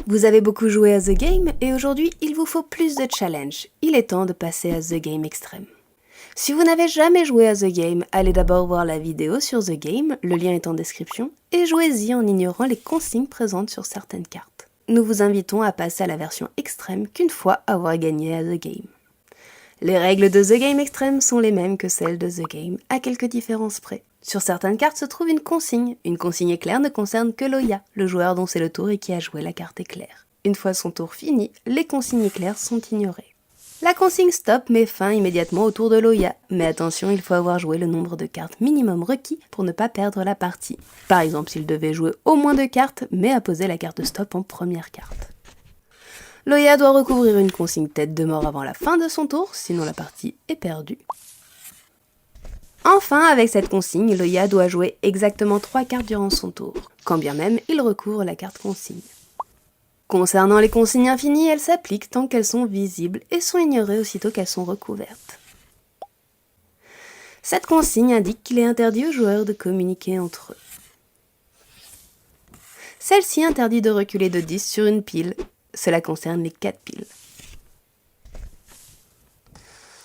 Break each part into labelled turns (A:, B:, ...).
A: Vous avez beaucoup joué à The Game et aujourd'hui il vous faut plus de challenge. Il est temps de passer à The Game Extreme. Si vous n'avez jamais joué à The Game, allez d'abord voir la vidéo sur The Game, le lien est en description, et jouez-y en ignorant les consignes présentes sur certaines cartes. Nous vous invitons à passer à la version extrême qu'une fois avoir gagné à The Game. Les règles de The Game Extreme sont les mêmes que celles de The Game, à quelques différences près. Sur certaines cartes se trouve une consigne. Une consigne éclair ne concerne que Loya, le joueur dont c'est le tour et qui a joué la carte éclair. Une fois son tour fini, les consignes éclairs sont ignorées. La consigne stop met fin immédiatement au tour de Loya, mais attention, il faut avoir joué le nombre de cartes minimum requis pour ne pas perdre la partie. Par exemple, s'il devait jouer au moins 2 cartes, mais a posé la carte stop en première carte. Loya doit recouvrir une consigne tête de mort avant la fin de son tour, sinon la partie est perdue. Enfin, avec cette consigne, Loya doit jouer exactement 3 cartes durant son tour, quand bien même il recouvre la carte consigne. Concernant les consignes infinies, elles s'appliquent tant qu'elles sont visibles et sont ignorées aussitôt qu'elles sont recouvertes. Cette consigne indique qu'il est interdit aux joueurs de communiquer entre eux. Celle-ci interdit de reculer de 10 sur une pile, cela concerne les 4 piles.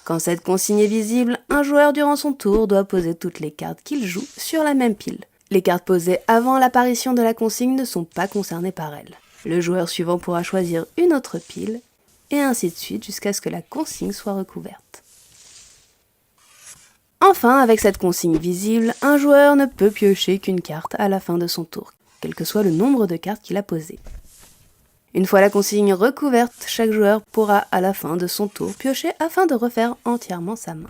A: Quand cette consigne est visible, un joueur durant son tour doit poser toutes les cartes qu'il joue sur la même pile. Les cartes posées avant l'apparition de la consigne ne sont pas concernées par elle. Le joueur suivant pourra choisir une autre pile, et ainsi de suite jusqu'à ce que la consigne soit recouverte. Enfin, avec cette consigne visible, un joueur ne peut piocher qu'une carte à la fin de son tour, quel que soit le nombre de cartes qu'il a posées. Une fois la consigne recouverte, chaque joueur pourra à la fin de son tour piocher afin de refaire entièrement sa main.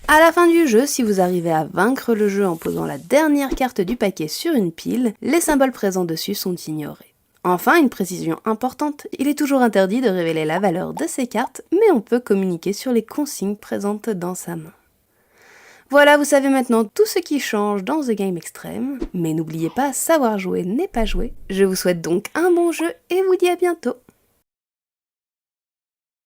A: À la fin du jeu, si vous arrivez à vaincre le jeu en posant la dernière carte du paquet sur une pile, les symboles présents dessus sont ignorés. Enfin, une précision importante, il est toujours interdit de révéler la valeur de ces cartes, mais on peut communiquer sur les consignes présentes dans sa main. Voilà, vous savez maintenant tout ce qui change dans The Game Extreme, mais n'oubliez pas, savoir jouer n'est pas jouer. Je vous souhaite donc un bon jeu et vous dis à bientôt.